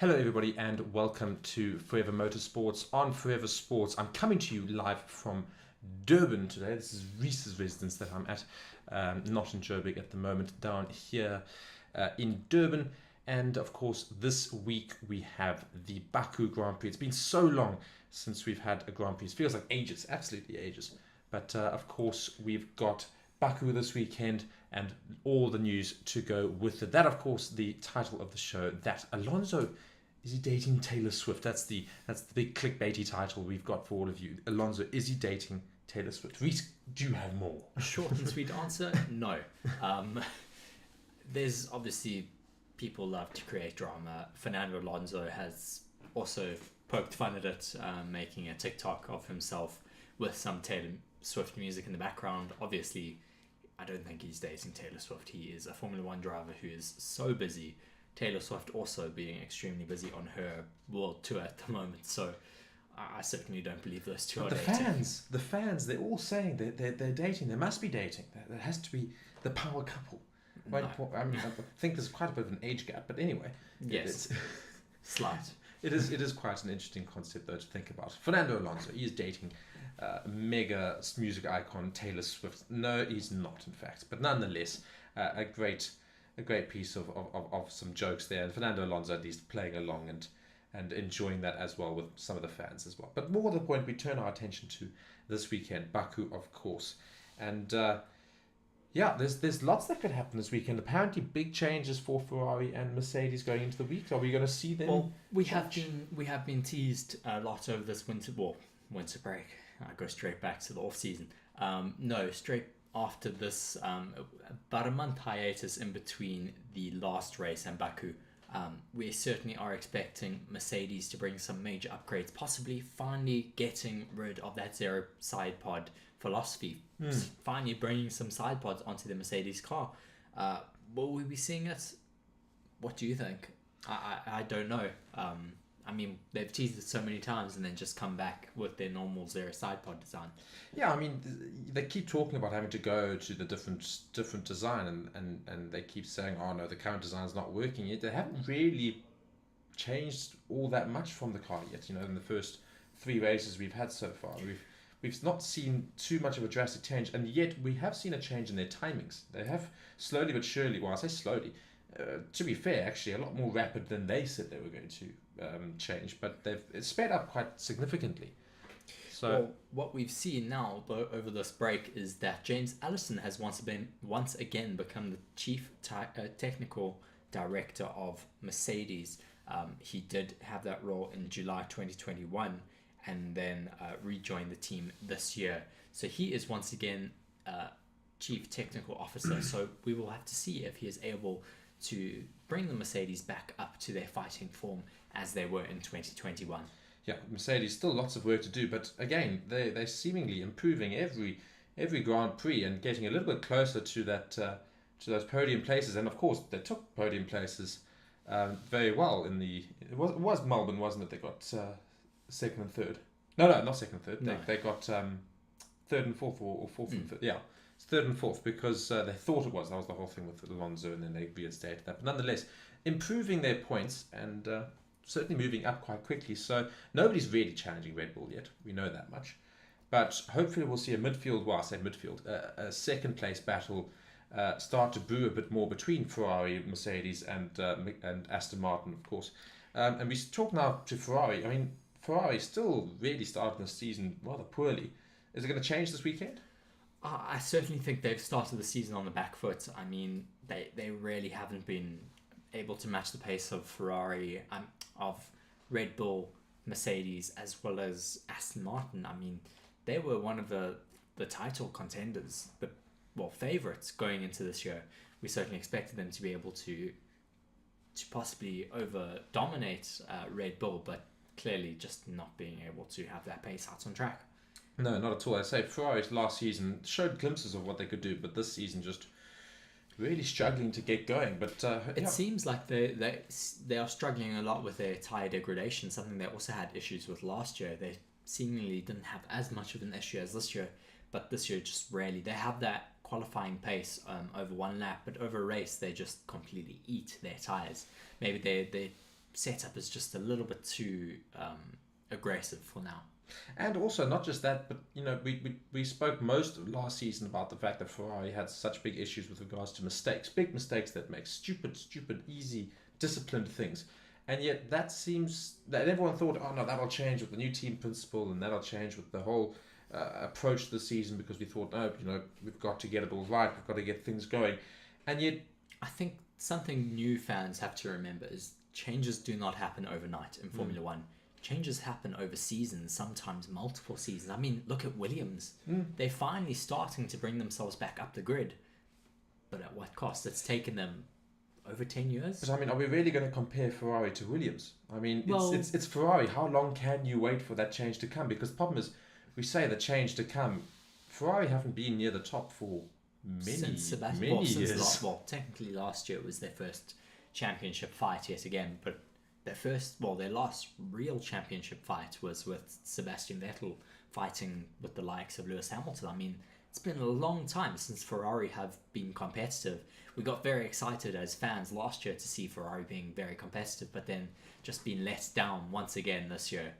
Hello everybody and welcome to Forever Motorsports on Forever Sports. I'm coming to you live from Durban today. This is Reece's residence that I'm at, not in Joburg at the moment, down here in Durban. And of course this week we have the Baku Grand Prix. It's been so long since we've had a Grand Prix. It feels like ages, absolutely ages. But of course we've got Baku this weekend and all the news to go with it. That, of course, the title of the show, that Alonso, is he dating Taylor Swift? That's the big clickbaity title we've got for all of you. Alonso, is he dating Taylor Swift? Reece, do you have more? Short and sweet answer, no. There's obviously people love to create drama. Fernando Alonso has also poked fun at it, making a TikTok of himself with some Taylor Swift music in the background. Obviously, I don't think he's dating Taylor Swift. He is a Formula One driver who is so busy. Taylor Swift also being extremely busy on her world tour at the moment. So I certainly don't believe those two are dating. The fans, they're all saying they're dating. They must be dating. There has to be the power couple. Right? No. I mean, I think there's quite a bit of an age gap, but anyway. Yes. Slight. It is quite an interesting concept, though, to think about. Fernando Alonso, he is dating mega music icon Taylor Swift. No, he's not, in fact. But nonetheless, a great piece of some jokes there. And Fernando Alonso at least playing along and enjoying that as well with some of the fans as well. But more to the point, we turn our attention to this weekend, Baku, of course. And there's lots that could happen this weekend. Apparently, big changes for Ferrari and Mercedes going into the week. Are we going to see them? Well, we have been teased a lot over this winter break. I go straight back to the off season. No, straight after this, about a month hiatus in between the last race and Baku. We certainly are expecting Mercedes to bring some major upgrades, possibly finally getting rid of that zero side pod philosophy, finally bringing some side pods onto the Mercedes car. Will we be seeing it? What do you think? I don't know. I mean, they've teased it so many times and then just come back with their normal zero side pod design. Yeah, I mean, they keep talking about having to go to the different design, and they keep saying, oh no, the current design is not working yet. They haven't really changed all that much from the car yet. You know, in the first 3 races we've had so far, we've not seen too much of a drastic change, and yet we have seen a change in their timings. They have slowly but surely, well, I say slowly, to be fair, actually a lot more rapid than they said they were going to change, but it's sped up quite significantly. So well, what we've seen now, though, over this break is that James Allison has once again become the chief technical director of Mercedes. He did have that role in July 2021 and then rejoined the team this year. So he is once again chief technical officer. So we will have to see if he is able to bring the Mercedes back up to their fighting form as they were in 2021. Yeah, Mercedes still lots of work to do, but again, they're seemingly improving every Grand Prix and getting a little bit closer to that to those podium places. And of course, they took podium places very well in the it was Melbourne, wasn't it? They got second and third. No, not second and third. No. They got third and fourth or fourth and third. Yeah. It's third and fourth because they thought it was. That was the whole thing with Alonso, and then they reinstated that. But nonetheless, improving their points and certainly moving up quite quickly. So nobody's really challenging Red Bull yet. We know that much. But hopefully we'll see a second place battle start to brew a bit more between Ferrari, Mercedes, and Aston Martin, of course. And we talk now to Ferrari. I mean, Ferrari still really started the season rather poorly. Is it going to change this weekend? I certainly think they've started the season on the back foot. I mean, they really haven't been able to match the pace of Ferrari, of Red Bull, Mercedes, as well as Aston Martin. I mean, they were one of the title contenders, favourites going into this year. We certainly expected them to be able to possibly over-dominate Red Bull, but clearly just not being able to have that pace out on track. No, not at all. I say Ferrari's last season showed glimpses of what they could do, but this season just really struggling to get going. But it seems like they are struggling a lot with their tyre degradation, something they also had issues with last year. They seemingly didn't have as much of an issue as this year, but this year just rarely. They have that qualifying pace over one lap, but over a race they just completely eat their tyres. Maybe setup is just a little bit too aggressive for now. And also, not just that, but we spoke most of last season about the fact that Ferrari had such big issues with regards to mistakes, big mistakes that make stupid, easy, disciplined things. And yet that seems that everyone thought, oh no, that'll change with the new team principle, and that'll change with the whole approach to the season, because we thought, no, we've got to get it all right, we've got to get things going. And yet, I think something new fans have to remember is changes do not happen overnight in Formula One. Changes happen over seasons, sometimes multiple seasons. I mean, look at Williams. They're finally starting to bring themselves back up the grid. But at what cost? It's taken them over 10 years. But I mean, are we really going to compare Ferrari to Williams? I mean, it's Ferrari. How long can you wait for that change to come? Because the problem is, we say the change to come. Ferrari haven't been near the top for many years. Technically last year was their first championship fight yet again, but their last real championship fight was with Sebastian Vettel fighting with the likes of Lewis Hamilton. I mean, it's been a long time since Ferrari have been competitive. We got very excited as fans last year to see Ferrari being very competitive, but then just being let down once again this year.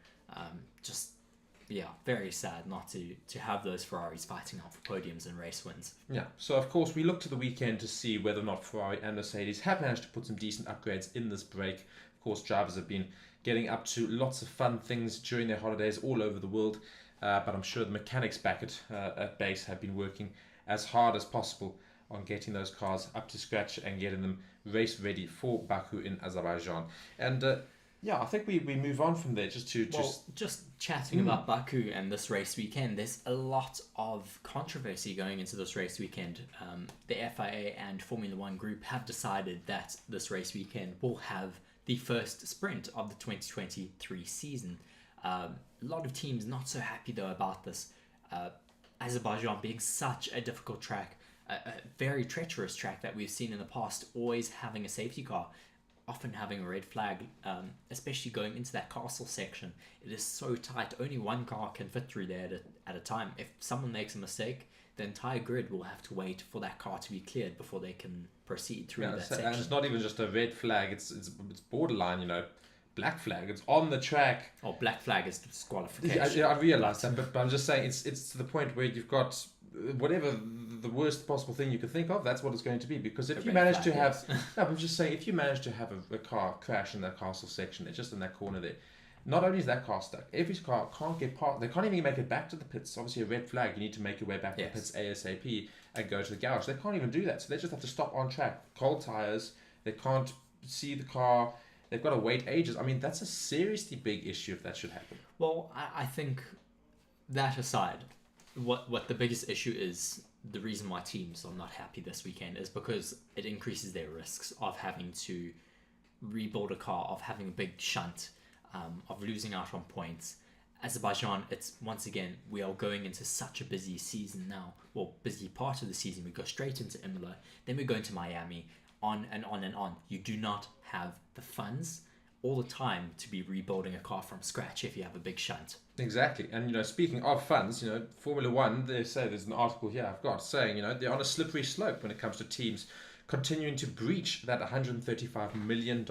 Very sad not to have those Ferraris fighting out for podiums and race wins. Yeah, so of course we look to the weekend to see whether or not Ferrari and Mercedes have managed to put some decent upgrades in this break. Of course, drivers have been getting up to lots of fun things during their holidays all over the world, but I'm sure the mechanics back at base have been working as hard as possible on getting those cars up to scratch and getting them race ready for Baku in Azerbaijan. And I think we move on from there just chatting about Baku and this race weekend. There's a lot of controversy going into this race weekend. The FIA and Formula One group have decided that this race weekend will have the first sprint of the 2023 season. A lot of teams not so happy though about this. Azerbaijan being such a difficult track, a very treacherous track that we've seen in the past, always having a safety car, often having a red flag, especially going into that castle section. It is so tight, only one car can fit through there at a time. If someone makes a mistake, the entire grid will have to wait for that car to be cleared before they can proceed through that section. And it's not even just a red flag, it's borderline, black flag. It's on the track. Oh, black flag is disqualification. Yeah, I realise that, but I'm just saying it's to the point where you've got whatever the worst possible thing you could think of, that's what it's going to be. Because if you manage to have... No, I'm just saying, if you manage to have a car crash in that castle section, it's just in that corner there, not only is that car stuck, every car can't get past, they can't even make it back to the pits. Obviously a red flag, you need to make your way back to the pits ASAP and go to the garage. They can't even do that, so they just have to stop on track. Cold tires, they can't see the car, they've got to wait ages. I mean, that's a seriously big issue if that should happen. Well, I think that aside, what the biggest issue is, the reason why teams are not happy this weekend is because it increases their risks of having to rebuild a car, of having a big shunt, of losing out on points. Azerbaijan, it's once again, we are going into such a busy season now. Well, busy part of the season. We go straight into Imola, then we go into Miami, on and on and on. You do not have the funds all the time to be rebuilding a car from scratch if you have a big shunt. Exactly. And speaking of funds, Formula One, they say, there's an article here I've got saying, they're on a slippery slope when it comes to teams continuing to breach that $135 million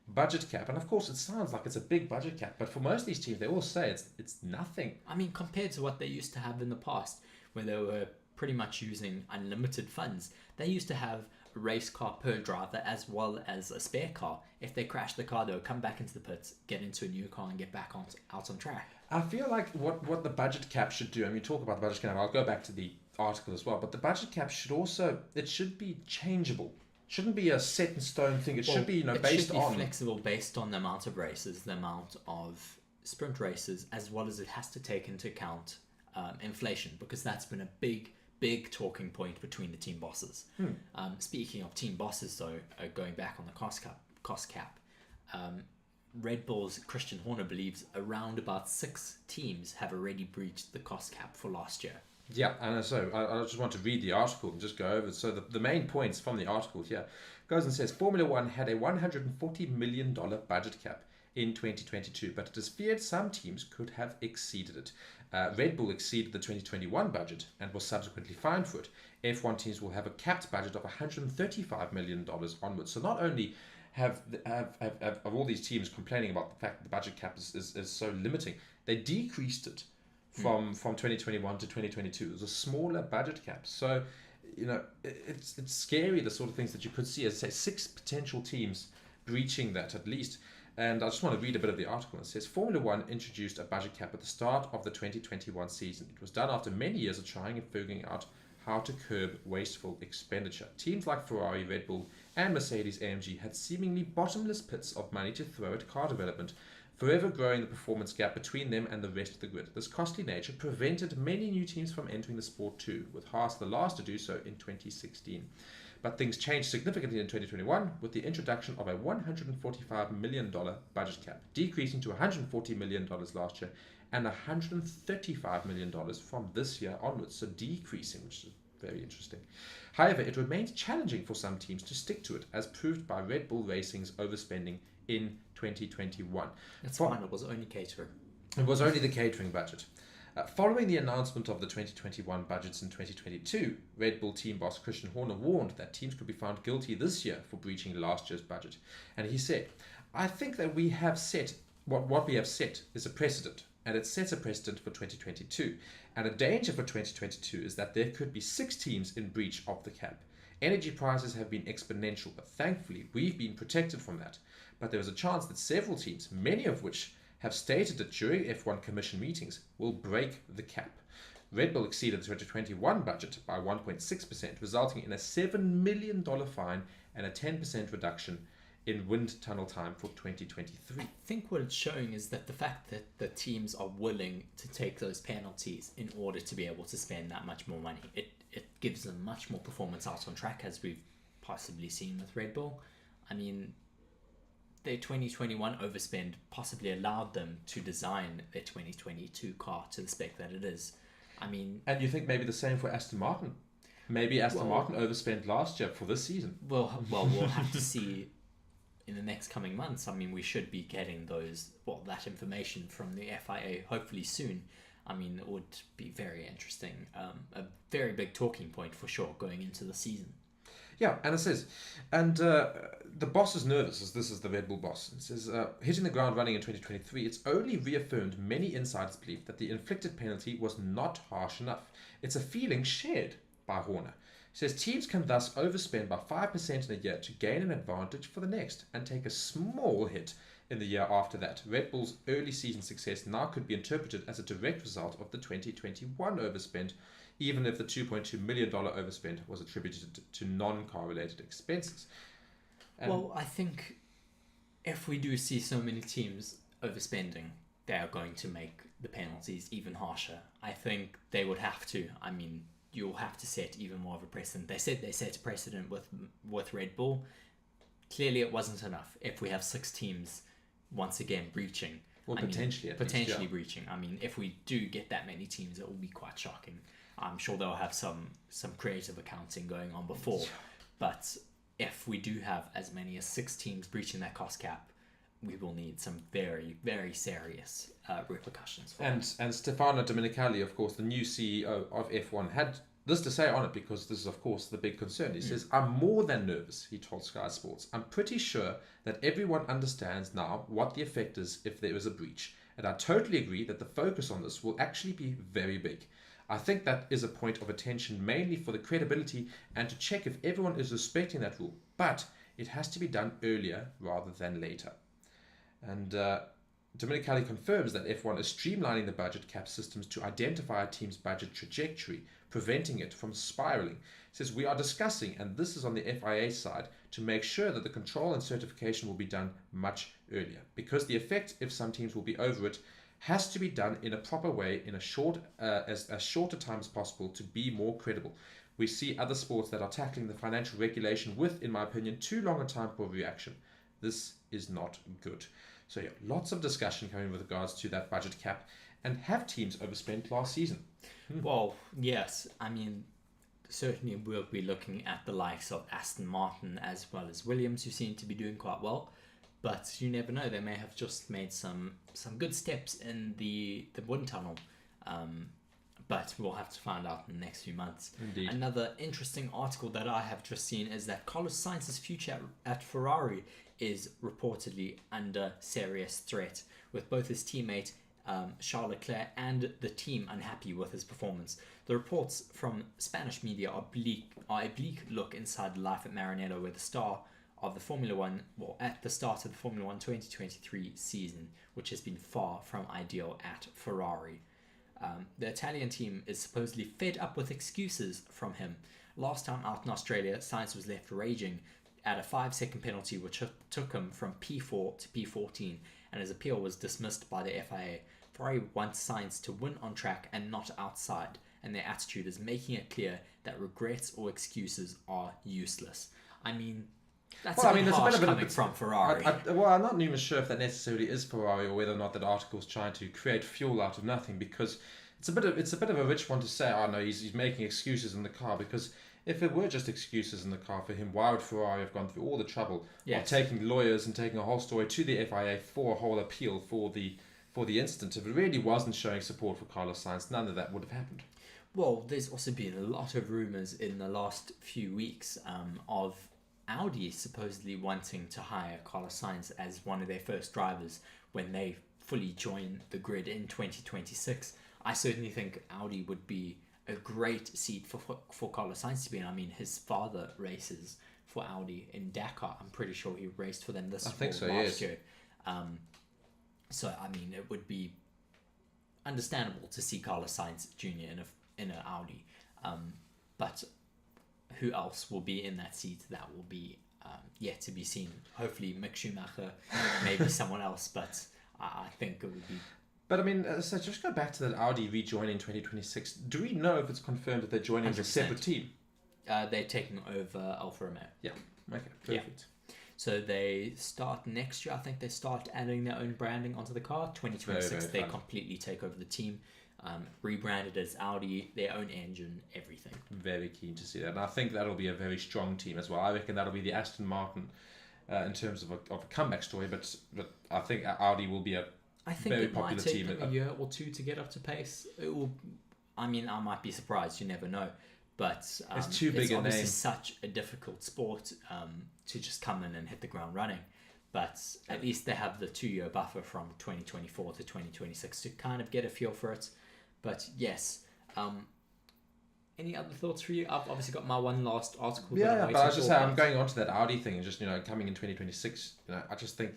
budget cap. And of course, it sounds like it's a big budget cap, but for most of these teams, they all say it's nothing. I mean, compared to what they used to have in the past, where they were pretty much using unlimited funds, they used to have a race car per driver as well as a spare car. If they crash the car, they'll come back into the pits, get into a new car and get back out on track. I feel like what the budget cap should do, and we talk about the budget cap, I'll go back to the article as well, but the budget cap should be changeable. Shouldn't be a set in stone thing. It should be, based on... flexible based on the amount of races, the amount of sprint races, as well as it has to take into account inflation, because that's been a big talking point between the team bosses. Speaking of team bosses, though, going back on the cost cap, Red Bull's Christian Horner believes around about 6 teams have already breached the cost cap for last year. Yeah, and so I just want to read the article and just go over it. So the main points from the article here goes and says, Formula One had a $140 million budget cap in 2022, but it is feared some teams could have exceeded it. Red Bull exceeded the 2021 budget and was subsequently fined for it. F1 teams will have a capped budget of $135 million onwards. So not only have of all these teams complaining about the fact that the budget cap is so limiting, they decreased it from 2021 to 2022. It was a smaller budget cap. So, it's scary, the sort of things that you could see. As I say, 6 potential teams breaching that at least. And I just want to read a bit of the article. It says, Formula One introduced a budget cap at the start of the 2021 season. It was done after many years of trying and figuring out how to curb wasteful expenditure. Teams like Ferrari, Red Bull, and Mercedes-AMG had seemingly bottomless pits of money to throw at car development, forever growing the performance gap between them and the rest of the grid. This costly nature prevented many new teams from entering the sport too, with Haas the last to do so in 2016. But things changed significantly in 2021 with the introduction of a $145 million budget cap, decreasing to $140 million last year and $135 million from this year onwards, so decreasing, which is very interesting. However, it remains challenging for some teams to stick to it, as proved by Red Bull Racing's overspending in 2021. That's fine, it was only catering. It was only the catering budget. Following the announcement of the 2021 budgets in 2022, Red Bull team boss Christian Horner warned that teams could be found guilty this year for breaching last year's budget. And he said, I think that we have set, what we have set is a precedent, and it sets a precedent for 2022. And a danger for 2022 is that there could be 6 teams in breach of the cap. Energy prices have been exponential, but thankfully we've been protected from that. But there is a chance that several teams, many of which have stated that during F1 Commission meetings, will break the cap. Red Bull exceeded the 2021 budget by 1.6%, resulting in a $7 million fine and a 10% reduction in wind tunnel time for 2023. I think what it's showing is that the fact that the teams are willing to take those penalties in order to be able to spend that much more money, it gives them much more performance out on track, as we've possibly seen with Red Bull. I mean, their 2021 overspend possibly allowed them to design their 2022 car to the spec that it is. I mean, and you think maybe the same for Aston Martin? Maybe Aston Martin overspent last year for this season. Well, we'll have to see in the next coming months. I mean, we should be getting that information from the FIA hopefully soon. I mean, it would be very interesting. A very big talking point for sure going into the season. Yeah, and it says, and the boss is nervous, as this is the Red Bull boss. It says, hitting the ground running in 2023, it's only reaffirmed many insiders' belief that the inflicted penalty was not harsh enough. It's a feeling shared by Horner. He says teams can thus overspend by 5% in a year to gain an advantage for the next and take a small hit in the year after that. Red Bull's early season success now could be interpreted as a direct result of the 2021 overspend, even if the $2.2 million overspend was attributed to non-car related expenses. Well, I think if we do see so many teams overspending, they are going to make the penalties even harsher. I think they would have to. I mean, you'll have to set even more of a precedent. They said they set a precedent with Red Bull. Clearly it wasn't enough. If we have 6 teams once again breaching, potentially breaching. I mean, if we do get that many teams, it will be quite shocking. I'm sure they'll have some creative accounting going on before, but if we do have as many as 6 teams breaching that cost cap, we will need some very, very serious repercussions. And Stefano Domenicali, of course, the new CEO of F1, had this to say on it, because this is, of course, the big concern. He says, I'm more than nervous, he told Sky Sports. I'm pretty sure that everyone understands now what the effect is if there is a breach. And I totally agree that the focus on this will actually be very big. I think that is a point of attention mainly for the credibility and to check if everyone is respecting that rule. But it has to be done earlier rather than later. And Domenicali confirms that F1 is streamlining the budget cap systems to identify a team's budget trajectory, preventing it from spiraling. He says, we are discussing, and this is on the FIA side, to make sure that the control and certification will be done much earlier. Because the effect, if some teams will be over it, has to be done in a proper way in as short a time as possible to be more credible. We see other sports that are tackling the financial regulation with, in my opinion, too long a time for reaction. This is not good. So yeah, lots of discussion coming with regards to that budget cap. And have teams overspent last season? Well, yes. I mean, certainly we'll be looking at the likes of Aston Martin as well as Williams, who seem to be doing quite well. But you never know, they may have just made some good steps in the wind tunnel. But we'll have to find out in the next few months. Indeed. Another interesting article that I have just seen is that Carlos Sainz's future at Ferrari is reportedly under serious threat, with both his teammate Charles Leclerc and the team unhappy with his performance. The reports from Spanish media are a bleak look inside the life at Maranello, where the star of the Formula One, at the start of the Formula One 2023 season, which has been far from ideal at Ferrari. The Italian team is supposedly fed up with excuses from him. Last time out in Australia, Sainz was left raging at a 5-second penalty, which took him from P4 to P14, and his appeal was dismissed by the FIA. Ferrari wants Sainz to win on track and not outside, and their attitude is making it clear that regrets or excuses are useless. I mean, that's a bit harsh coming from Ferrari. I'm not even sure if that necessarily is Ferrari, or whether or not that article's trying to create fuel out of nothing, because it's a bit of a rich one to say, oh no, he's making excuses in the car, because if it were just excuses in the car for him, why would Ferrari have gone through all the trouble of taking lawyers and taking a whole story to the FIA for a whole appeal for the incident? If it really wasn't showing support for Carlos Sainz, none of that would have happened. Well, there's also been a lot of rumours in the last few weeks of Audi supposedly wanting to hire Carlos Sainz as one of their first drivers when they fully join the grid in 2026. I certainly think Audi would be a great seat for Carlos Sainz to be in. I mean, his father races for Audi in Dakar. I'm pretty sure he raced for them last year. So, I mean, it would be understandable to see Carlos Sainz Jr. in an Audi. But who else will be in that seat? That will be yet to be seen. Hopefully Mick Schumacher, maybe someone else, but I think it would be... But I mean, so just go back to that Audi rejoining 2026. Do we know if it's confirmed that they're joining as a separate team? They're taking over Alfa Romeo. Yeah. Okay. Perfect. Yeah. So they start next year. I think they start adding their own branding onto the car. 2026, they completely take over the team. Rebranded as Audi, their own engine, everything. Very keen to see that. And I think that'll be a very strong team as well. I reckon that'll be the Aston Martin in terms of a comeback story. But I think Audi will be a very popular team. I think it might take them a year or two to get up to pace. It will. I mean, I might be surprised. You never know. But it's too big a name. It's obviously such a difficult sport to just come in and hit the ground running. But at least they have the 2-year buffer from 2024 to 2026 to kind of get a feel for it. But yes, any other thoughts for you? I've obviously got my one last article. Yeah, but I was just saying, I'm going on to that Audi thing, and just coming in 2026. I just think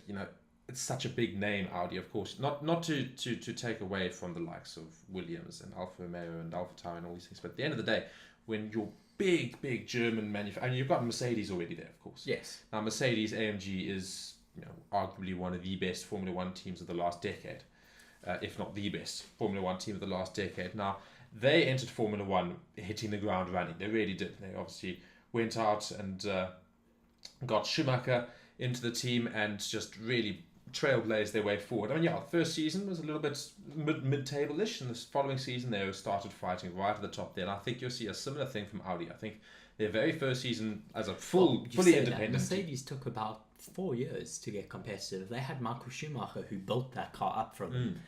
it's such a big name, Audi, of course. Not to take away from the likes of Williams and Alfa Romeo and Alfa Tauri and all these things, but at the end of the day, when you're big German manufacturer, and you've got Mercedes already there, of course. Yes. Now Mercedes AMG is arguably one of the best Formula One teams of the last decade. If not the best Formula One team of the last decade. Now, they entered Formula One hitting the ground running. They really did. They obviously went out and got Schumacher into the team and just really trailblazed their way forward. I mean, first season was a little bit mid-table-ish, and this following season they started fighting right at the top there. And I think you'll see a similar thing from Audi. I think their very first season as a fully independent... Mercedes took about 4 years to get competitive. They had Michael Schumacher who built that car up for them.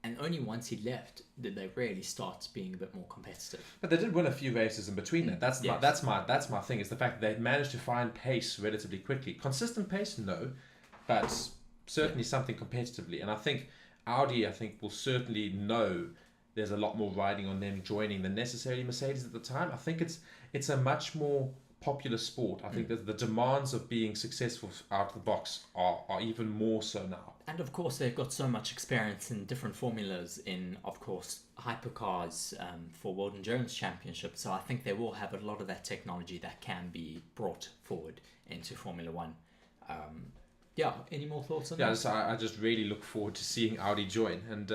And only once he left did they really start being a bit more competitive. But they did win a few races in between that. That's my thing, is the fact that they managed to find pace relatively quickly. Consistent pace, no, but certainly something competitively. And I think Audi, will certainly know there's a lot more riding on them joining than necessarily Mercedes at the time. I think it's a much more popular sport. I think that the demands of being successful out of the box are even more so now. And of course, they've got so much experience in different formulas in, of course, hypercars for World Endurance Championship. So I think they will have a lot of that technology that can be brought forward into Formula One. Any more thoughts on that? I just really look forward to seeing Audi join. And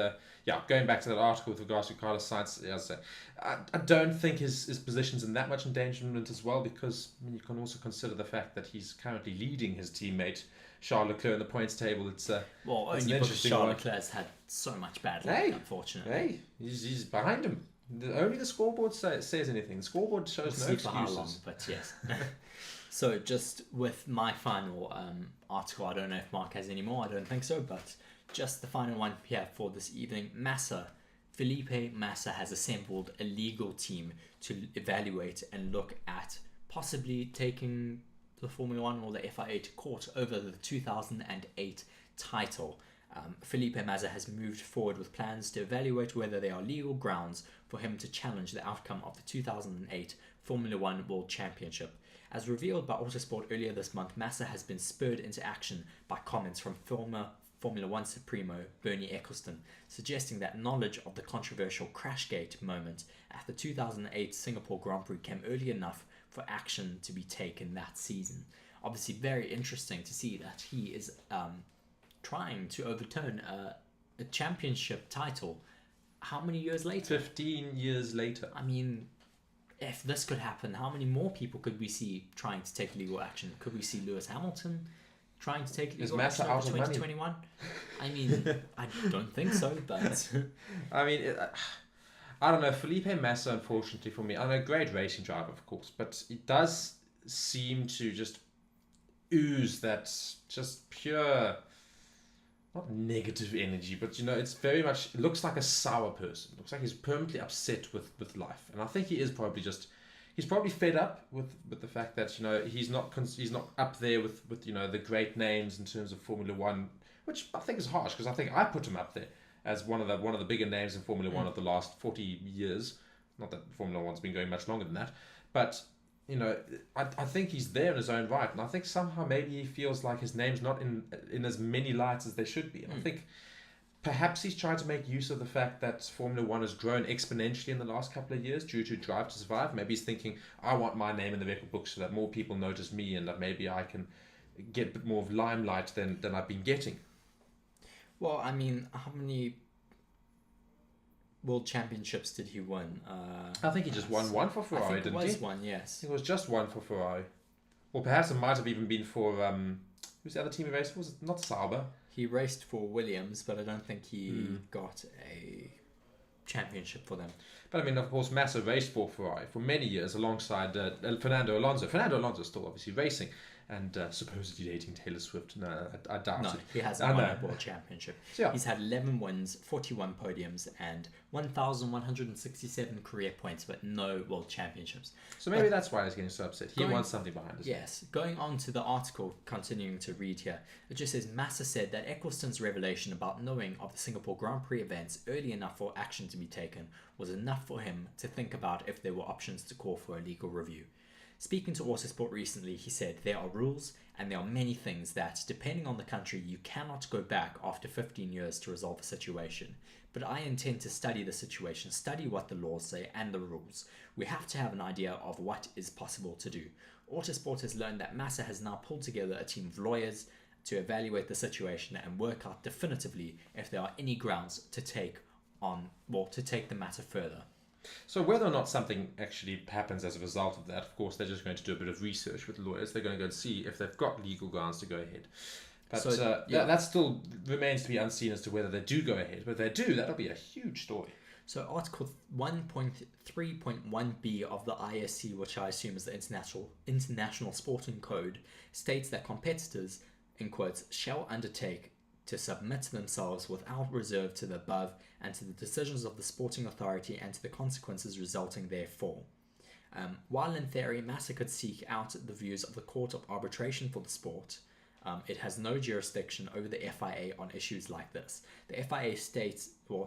going back to that article with regards to Carlos Sainz, I don't think his position's in that much endangerment as well, because you can also consider the fact that he's currently leading his teammate Charles Leclerc in the points table. Only because Charles Leclerc's had so much bad luck, unfortunately. Hey, he's behind him. Only the scoreboard says anything. The scoreboard shows no excuses. For how long, but yes. So just with my final article, I don't know if Mark has any more, I don't think so, but just the final one here for this evening. Felipe Massa has assembled a legal team to evaluate and look at possibly taking the Formula One or the FIA to court over the 2008 title. Felipe Massa has moved forward with plans to evaluate whether there are legal grounds for him to challenge the outcome of the 2008 Formula One World Championship. As revealed by Autosport earlier this month, Massa has been spurred into action by comments from former Formula One Supremo Bernie Ecclestone, suggesting that knowledge of the controversial Crashgate moment at the 2008 Singapore Grand Prix came early enough for action to be taken that season. Obviously, very interesting to see that he is trying to overturn a championship title. How many years later? 15 years later. I mean, if this could happen, how many more people could we see trying to take legal action? Could we see Lewis Hamilton trying to take legal action over 2021? I mean, I don't think so, but... I mean, I don't know. Felipe Massa, unfortunately for me, I'm a great racing driver, of course, but it does seem to just ooze that just pure... not negative energy, but it's very much, it looks like a sour person. It looks like he's permanently upset with life. And I think he is probably he's probably fed up with the fact that, he's not up there with the great names in terms of Formula One, which I think is harsh, because I think I put him up there as one of the bigger names in Formula One of the last 40 years. Not that Formula One's been going much longer than that, but I think he's there in his own right, and I think somehow maybe he feels like his name's not in as many lights as they should be. And I think perhaps he's trying to make use of the fact that Formula One has grown exponentially in the last couple of years due to Drive to Survive. Maybe he's thinking, I want my name in the record book so that more people notice me, and that maybe I can get a bit more of limelight than I've been getting. Well, I mean, how many World Championships did he win? I think he just won one for Ferrari, didn't he? It was one, yes. It was just one for Ferrari. Or perhaps it might have even been for... who's the other team he raced for? Was it not Sauber? He raced for Williams, but I don't think he got a championship for them. But I mean, of course, Massa raced for Ferrari for many years alongside Fernando Alonso. Fernando Alonso is still obviously racing and supposedly dating Taylor Swift. No, I doubt it. He hasn't won a world championship. So, yeah. He's had 11 wins, 41 podiums, and 1,167 career points, but no world championships. So maybe that's why he's getting so upset. He wants something behind us. Yes. Going on to the article, continuing to read here, it just says, Massa said that Ecclestone's revelation about knowing of the Singapore Grand Prix events early enough for action to be taken was enough for him to think about if there were options to call for a legal review. Speaking to Autosport recently, he said, there are rules and there are many things that, depending on the country, you cannot go back after 15 years to resolve a situation. But I intend to study the situation, study what the laws say and the rules. We have to have an idea of what is possible to do. Autosport has learned that Massa has now pulled together a team of lawyers to evaluate the situation and work out definitively if there are any grounds to take the matter further. So whether or not something actually happens as a result of that, of course, they're just going to do a bit of research with lawyers. They're going to go and see if they've got legal grounds to go ahead. But that still remains to be unseen as to whether they do go ahead. But if they do, that'll be a huge story. So Article 1.3.1b of the ISC, which I assume is the International Sporting Code, states that competitors, in quotes, shall undertake to submit themselves without reserve to the above and to the decisions of the sporting authority and to the consequences resulting therefore. While in theory, Massa could seek out the views of the Court of Arbitration for the sport, it has no jurisdiction over the FIA on issues like this. The FIA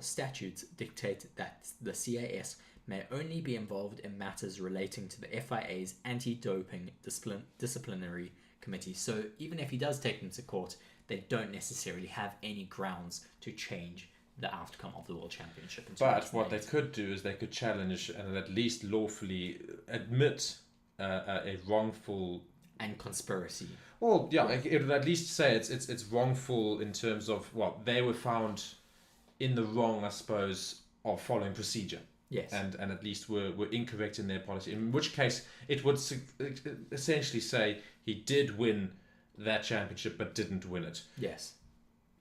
statutes dictate that the CAS may only be involved in matters relating to the FIA's anti-doping disciplinary committee. So even if he does take them to court, they don't necessarily have any grounds to change the outcome of the World Championship. But what they could do is they could challenge and at least lawfully admit a wrongful... and conspiracy. Well, yeah, it would at least say it's wrongful in terms of, well, they were found in the wrong, I suppose, of following procedure. Yes. And at least were incorrect in their policy. In which case, it would essentially say he did win that championship but didn't win it. Yes.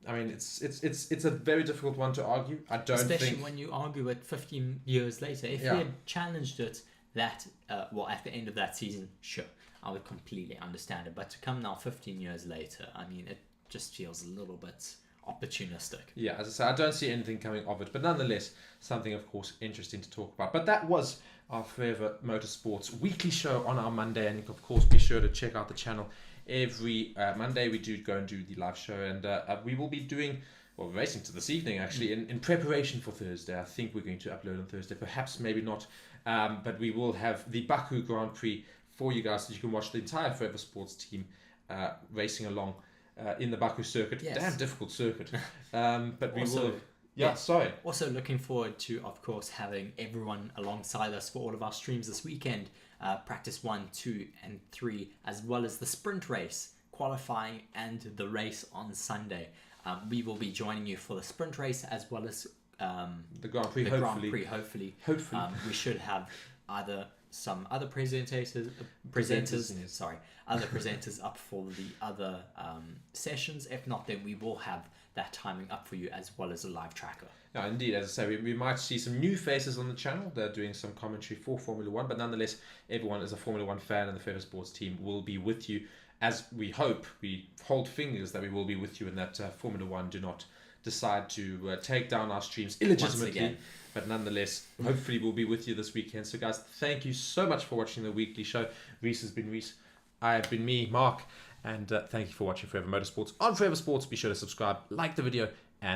I mean, it's a very difficult one to argue. Especially when you argue it 15 years later. If he had challenged it at the end of that season, sure, I would completely understand it. But to come now 15 years later, I mean, it just feels a little bit opportunistic. Yeah, as I say, I don't see anything coming of it, but nonetheless, something, of course, interesting to talk about. But that was our Forever Motorsports weekly show on our Monday, and of course, be sure to check out the channel. Every Monday, we do go and do the live show, and we will be doing, well, racing to this evening, actually, in preparation for Thursday. I think we're going to upload on Thursday, perhaps, maybe not, but we will have the Baku Grand Prix for you guys, so you can watch the entire Forever Sports team racing along in the Baku circuit. Yes. Damn difficult circuit. But we Also, will... Yeah, sorry. Also looking forward to, of course, having everyone alongside us for all of our streams this weekend. Practice 1, 2, and 3, as well as the sprint race, qualifying, and the race on Sunday. We will be joining you for the sprint race as well as The Grand Prix, hopefully. Hopefully. We should have either some other Presenters, yes. other presenters up for the other sessions. If not, then we will have that timing up for you as well as a live tracker. No, indeed, as I say, we might see some new faces on the channel. They're doing some commentary for Formula One, but nonetheless, everyone as a Formula One fan and the Forever Sports team will be with you, as we hope, we hold fingers that we will be with you, and that Formula One do not decide to take down our streams illegitimately. But nonetheless, hopefully we'll be with you this weekend. So guys, thank you so much for watching the weekly show. Reece has been Reece. I have been me, Mark. And thank you for watching Forever Motorsports on Forever Sports. Be sure to subscribe, like the video, and